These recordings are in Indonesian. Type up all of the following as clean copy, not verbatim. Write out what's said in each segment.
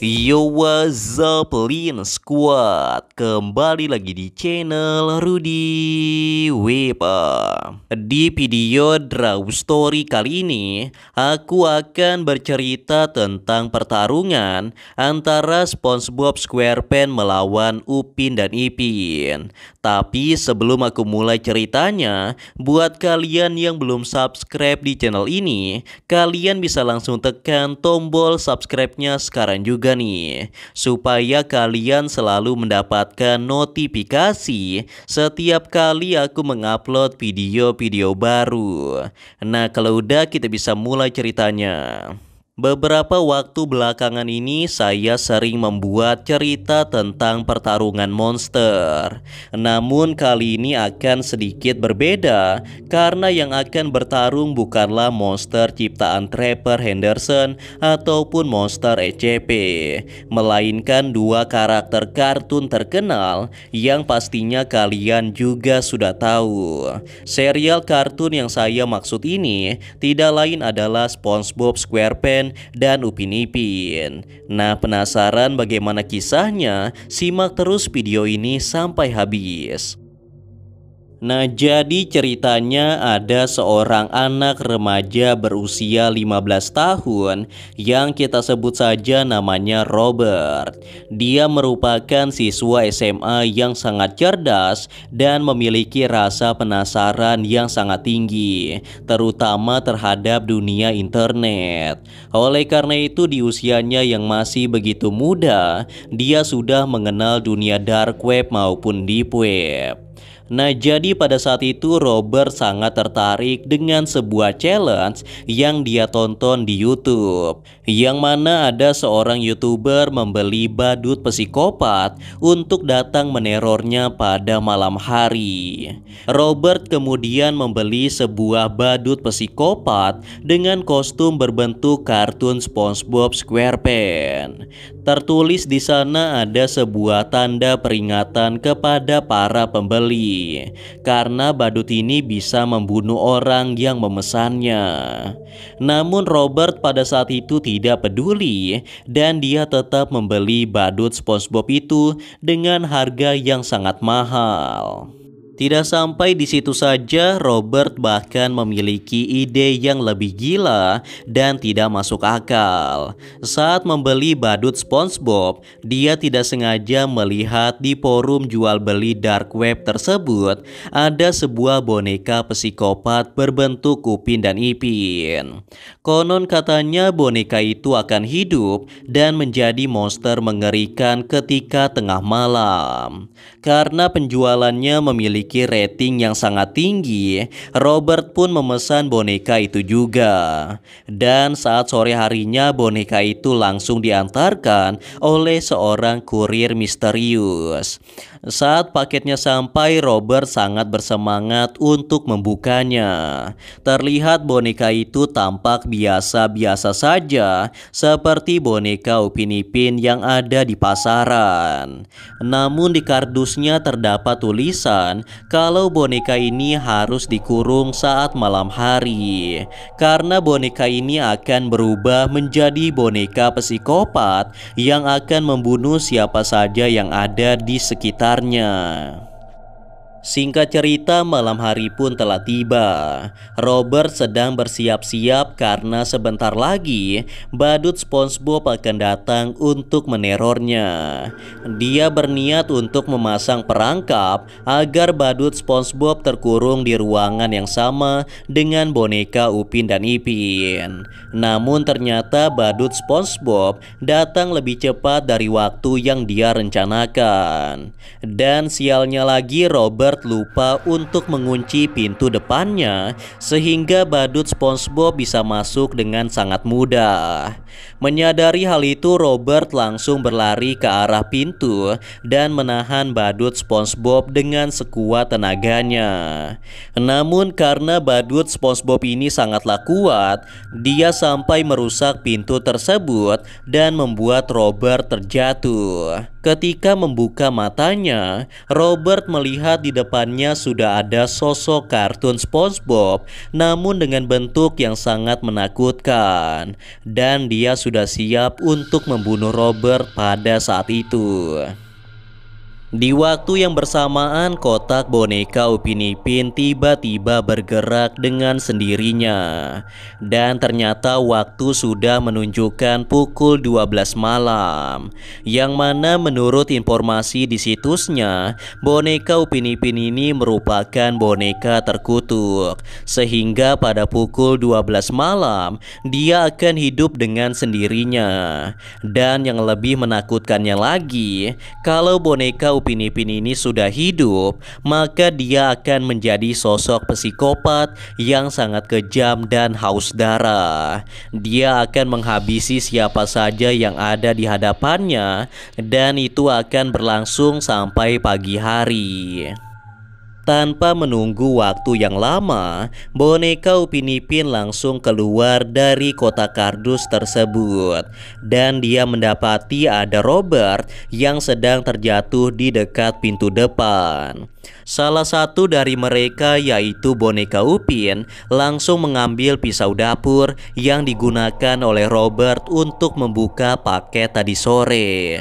Yo, what's up, Lin Squad? Kembali lagi di channel Rudy Wepa. Di video Draw Story kali ini, aku akan bercerita tentang pertarungan antara SpongeBob SquarePants melawan Upin dan Ipin. Tapi sebelum aku mulai ceritanya, buat kalian yang belum subscribe di channel ini, kalian bisa langsung tekan tombol subscribe-nya sekarang juga nih, supaya kalian selalu mendapatkan notifikasi setiap kali aku mengupload video-video baru. Nah, kalau udah, kita bisa mulai ceritanya. Beberapa waktu belakangan ini saya sering membuat cerita tentang pertarungan monster. Namun kali ini akan sedikit berbeda karena yang akan bertarung bukanlah monster ciptaan Trevor Henderson ataupun monster SCP, melainkan dua karakter kartun terkenal yang pastinya kalian juga sudah tahu. Serial kartun yang saya maksud ini tidak lain adalah SpongeBob SquarePants dan Upin Ipin. Nah, penasaran bagaimana kisahnya? Simak terus video ini sampai habis. Nah, jadi ceritanya ada seorang anak remaja berusia 15 tahun yang kita sebut saja namanya Robert. Dia merupakan siswa SMA yang sangat cerdas dan memiliki rasa penasaran yang sangat tinggi, terutama terhadap dunia internet. Oleh karena itu, di usianya yang masih begitu muda, dia sudah mengenal dunia dark web maupun deep web. Nah, jadi pada saat itu Robert sangat tertarik dengan sebuah challenge yang dia tonton di YouTube, yang mana ada seorang YouTuber membeli badut psikopat untuk datang menerornya pada malam hari. Robert kemudian membeli sebuah badut psikopat dengan kostum berbentuk kartun SpongeBob SquarePants. Tertulis di sana ada sebuah tanda peringatan kepada para pembeli, karena badut ini bisa membunuh orang yang memesannya. Namun Robert pada saat itu tidak peduli dan dia tetap membeli badut SpongeBob itu dengan harga yang sangat mahal. Tidak sampai di situ saja, Robert bahkan memiliki ide yang lebih gila dan tidak masuk akal. Saat membeli badut SpongeBob, dia tidak sengaja melihat di forum jual beli dark web tersebut ada sebuah boneka psikopat berbentuk Upin dan Ipin. Konon katanya boneka itu akan hidup dan menjadi monster mengerikan ketika tengah malam. Karena penjualannya memiliki rating yang sangat tinggi, Robert pun memesan boneka itu juga. Dan saat sore harinya boneka itu langsung diantarkan oleh seorang kurir misterius. Saat paketnya sampai, Robert sangat bersemangat untuk membukanya. Terlihat boneka itu tampak biasa-biasa saja, seperti boneka Upin Ipin yang ada di pasaran. Namun di kardusnya terdapat tulisan kalau boneka ini harus dikurung saat malam hari, karena boneka ini akan berubah menjadi boneka psikopat yang akan membunuh siapa saja yang ada di sekitarnya. Singkat cerita, malam hari pun telah tiba. Robert sedang bersiap-siap karena sebentar lagi badut SpongeBob akan datang untuk menerornya. Dia berniat untuk memasang perangkap agar badut SpongeBob terkurung di ruangan yang sama dengan boneka Upin dan Ipin. Namun ternyata badut SpongeBob datang lebih cepat dari waktu yang dia rencanakan. Dan sialnya lagi, Robert lupa untuk mengunci pintu depannya, sehingga badut SpongeBob bisa masuk dengan sangat mudah. Menyadari hal itu, Robert langsung berlari ke arah pintu dan menahan badut SpongeBob dengan sekuat tenaganya. Namun karena badut SpongeBob ini sangatlah kuat, dia sampai merusak pintu tersebut dan membuat Robert terjatuh. Ketika membuka matanya, Robert melihat di depannya sudah ada sosok kartun SpongeBob, namun dengan bentuk yang sangat menakutkan, dan dia sudah siap untuk membunuh Robert pada saat itu. Di waktu yang bersamaan, kotak boneka Upin Ipin tiba-tiba bergerak dengan sendirinya. Dan ternyata waktu sudah menunjukkan pukul 12 malam. Yang mana menurut informasi di situsnya, boneka Upin Ipin ini merupakan boneka terkutuk. Sehingga pada pukul 12 malam, dia akan hidup dengan sendirinya. Dan yang lebih menakutkannya lagi, kalau boneka Upin Ipin ini sudah hidup, maka dia akan menjadi sosok psikopat yang sangat kejam dan haus darah. Dia akan menghabisi siapa saja yang ada di hadapannya, dan itu akan berlangsung sampai pagi hari. Tanpa menunggu waktu yang lama, boneka Upin Ipin langsung keluar dari kotak kardus tersebut. Dan dia mendapati ada Robert yang sedang terjatuh di dekat pintu depan. Salah satu dari mereka, yaitu boneka Upin, langsung mengambil pisau dapur yang digunakan oleh Robert untuk membuka paket tadi sore.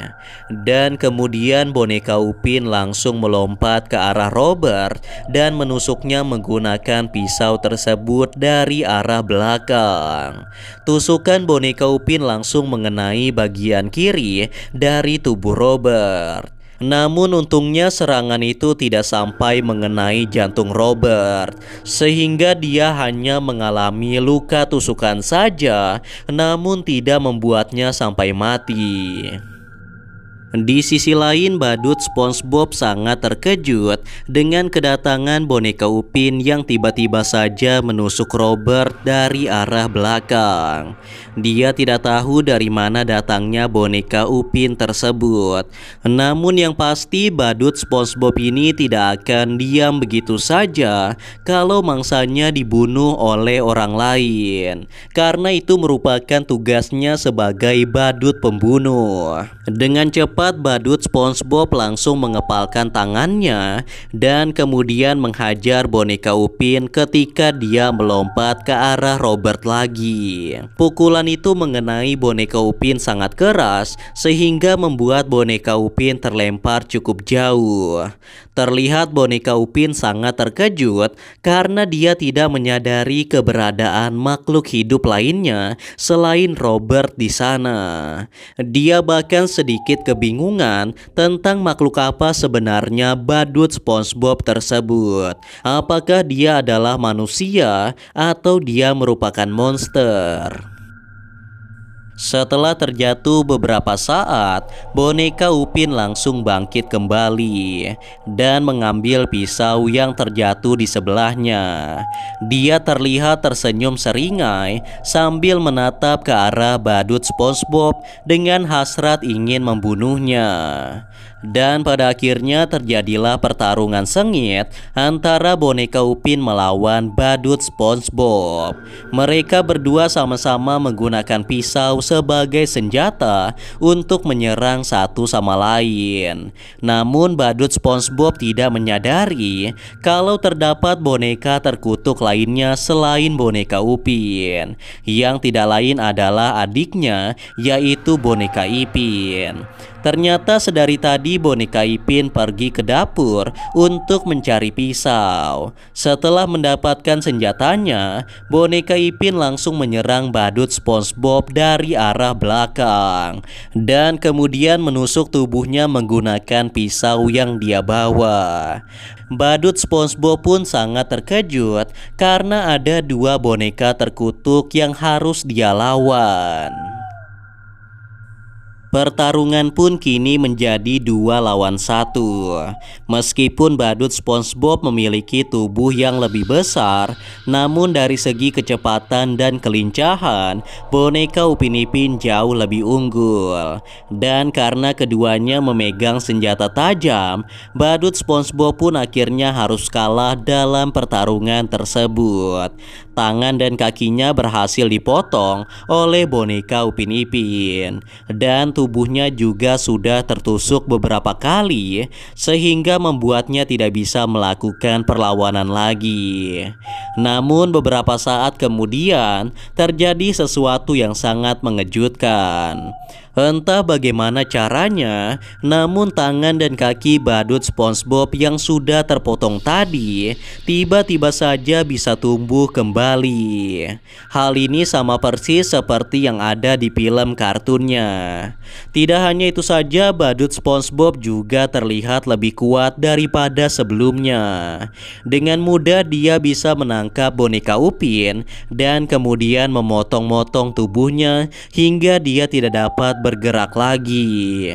Dan kemudian boneka Upin langsung melompat ke arah Robert dan menusuknya menggunakan pisau tersebut dari arah belakang. Tusukan boneka Upin langsung mengenai bagian kiri dari tubuh Robert. Namun untungnya serangan itu tidak sampai mengenai jantung Robert, sehingga dia hanya mengalami luka tusukan saja, namun tidak membuatnya sampai mati. Di sisi lain, badut SpongeBob sangat terkejut dengan kedatangan boneka Upin yang tiba-tiba saja menusuk Robert dari arah belakang. Dia tidak tahu dari mana datangnya boneka Upin tersebut. Namun yang pasti, badut SpongeBob ini tidak akan diam begitu saja kalau mangsanya dibunuh oleh orang lain, karena itu merupakan tugasnya sebagai badut pembunuh. Dengan cepat badut SpongeBob langsung mengepalkan tangannya dan kemudian menghajar boneka Upin ketika dia melompat ke arah Robert lagi. Pukulan itu mengenai boneka Upin sangat keras sehingga membuat boneka Upin terlempar cukup jauh. Terlihat boneka Upin sangat terkejut karena dia tidak menyadari keberadaan makhluk hidup lainnya selain Robert di sana. Dia bahkan sedikit kebingungan tentang makhluk apa sebenarnya badut SpongeBob tersebut. Apakah dia adalah manusia atau dia merupakan monster? Setelah terjatuh beberapa saat, boneka Upin langsung bangkit kembali dan mengambil pisau yang terjatuh di sebelahnya. Dia terlihat tersenyum seringai sambil menatap ke arah badut SpongeBob dengan hasrat ingin membunuhnya. Dan pada akhirnya terjadilah pertarungan sengit antara boneka Upin melawan badut SpongeBob. Mereka berdua sama-sama menggunakan pisau sebagai senjata untuk menyerang satu sama lain. Namun badut SpongeBob tidak menyadari kalau terdapat boneka terkutuk lainnya selain boneka Upin, yang tidak lain adalah adiknya, yaitu boneka Ipin. Ternyata sedari tadi boneka Ipin pergi ke dapur untuk mencari pisau. Setelah mendapatkan senjatanya, boneka Ipin langsung menyerang badut SpongeBob dari arah belakang dan kemudian menusuk tubuhnya menggunakan pisau yang dia bawa. Badut SpongeBob pun sangat terkejut karena ada dua boneka terkutuk yang harus dia lawan. Pertarungan pun kini menjadi 2 lawan 1. Meskipun badut SpongeBob memiliki tubuh yang lebih besar, namun dari segi kecepatan dan kelincahan, boneka Upin Ipin jauh lebih unggul. Dan karena keduanya memegang senjata tajam, badut SpongeBob pun akhirnya harus kalah dalam pertarungan tersebut. Tangan dan kakinya berhasil dipotong oleh boneka Upin Ipin, dan tubuhnya juga sudah tertusuk beberapa kali, sehingga membuatnya tidak bisa melakukan perlawanan lagi. Namun beberapa saat kemudian terjadi sesuatu yang sangat mengejutkan. Entah bagaimana caranya, namun tangan dan kaki badut SpongeBob yang sudah terpotong tadi tiba-tiba saja bisa tumbuh kembali. Hal ini sama persis seperti yang ada di film kartunnya. Tidak hanya itu saja, badut SpongeBob juga terlihat lebih kuat daripada sebelumnya. Dengan mudah dia bisa menangkap boneka Upin dan kemudian memotong-motong tubuhnya hingga dia tidak dapat bergerak lagi.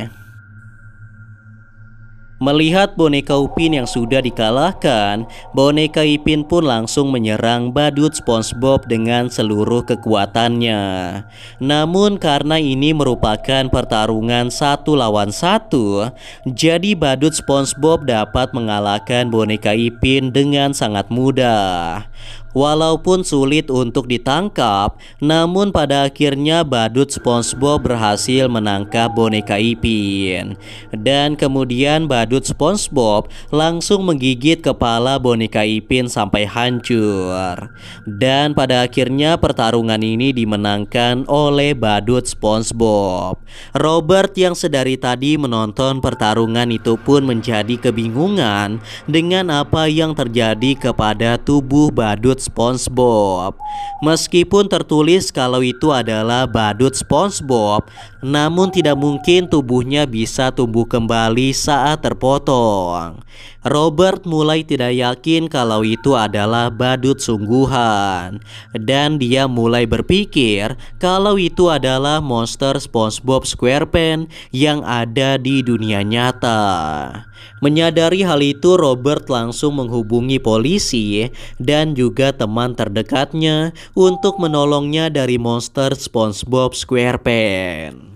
Melihat boneka Upin yang sudah dikalahkan, boneka Ipin pun langsung menyerang badut SpongeBob dengan seluruh kekuatannya. Namun karena ini merupakan pertarungan 1 lawan 1, jadi badut SpongeBob dapat mengalahkan boneka Ipin dengan sangat mudah. Walaupun sulit untuk ditangkap, namun pada akhirnya badut SpongeBob berhasil menangkap boneka Ipin. Dan kemudian badut SpongeBob langsung menggigit kepala boneka Ipin sampai hancur. Dan pada akhirnya pertarungan ini dimenangkan oleh badut SpongeBob. Robert yang sedari tadi menonton pertarungan itu pun menjadi kebingungan dengan apa yang terjadi kepada tubuh badut SpongeBob. Meskipun tertulis kalau itu adalah badut SpongeBob, namun tidak mungkin tubuhnya bisa tumbuh kembali saat terpotong. Robert mulai tidak yakin kalau itu adalah badut sungguhan, dan dia mulai berpikir kalau itu adalah monster SpongeBob SquarePants yang ada di dunia nyata. Menyadari hal itu, Robert langsung menghubungi polisi dan juga teman terdekatnya untuk menolongnya dari monster SpongeBob SquarePants.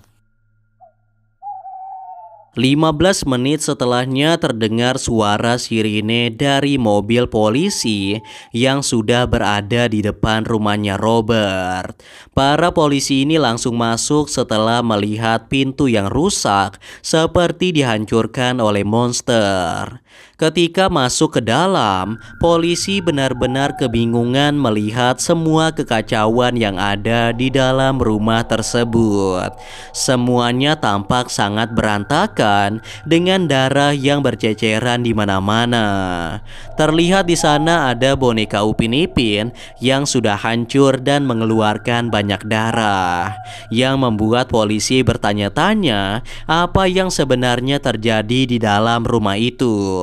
15 menit setelahnya terdengar suara sirine dari mobil polisi yang sudah berada di depan rumahnya Robert. Para polisi ini langsung masuk setelah melihat pintu yang rusak seperti dihancurkan oleh monster. Ketika masuk ke dalam, polisi benar-benar kebingungan melihat semua kekacauan yang ada di dalam rumah tersebut. Semuanya tampak sangat berantakan dengan darah yang berceceran di mana-mana. Terlihat di sana ada boneka Upin Ipin yang sudah hancur dan mengeluarkan banyak darah, yang membuat polisi bertanya-tanya apa yang sebenarnya terjadi di dalam rumah itu.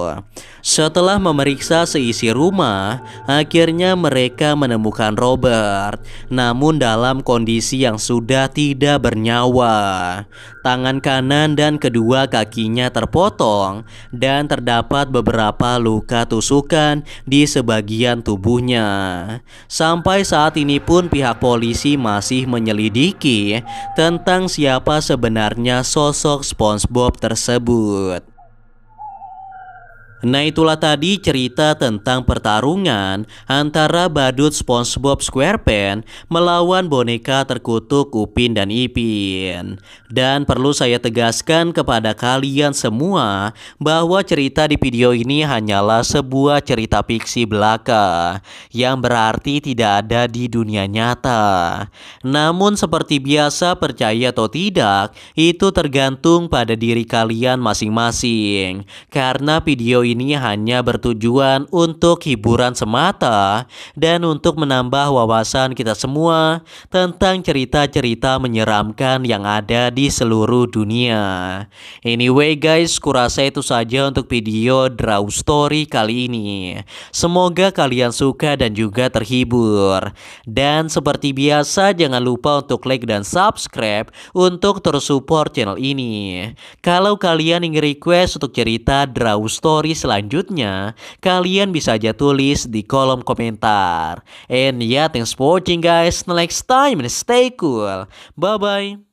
Setelah memeriksa seisi rumah, akhirnya mereka menemukan Robert, namun dalam kondisi yang sudah tidak bernyawa. Tangan kanan dan kedua kakinya terpotong dan terdapat beberapa luka tusukan di sebagian tubuhnya. Sampai saat ini pun pihak polisi masih menyelidiki tentang siapa sebenarnya sosok SpongeBob tersebut. Nah, itulah tadi cerita tentang pertarungan antara badut SpongeBob SquarePants melawan boneka terkutuk Upin dan Ipin. Dan perlu saya tegaskan kepada kalian semua bahwa cerita di video ini hanyalah sebuah cerita fiksi belaka yang berarti tidak ada di dunia nyata. Namun seperti biasa, percaya atau tidak, itu tergantung pada diri kalian masing-masing. Karena video ini hanya bertujuan untuk hiburan semata dan untuk menambah wawasan kita semua tentang cerita-cerita menyeramkan yang ada di seluruh dunia. Anyway guys, kurasa itu saja untuk video Draw Story kali ini. Semoga kalian suka dan juga terhibur. Dan seperti biasa, jangan lupa untuk like dan subscribe untuk terus support channel ini. Kalau kalian ingin request untuk cerita Draw Story selanjutnya, kalian bisa aja tulis di kolom komentar. And yeah, thanks for watching guys. Next time and stay cool. Bye bye.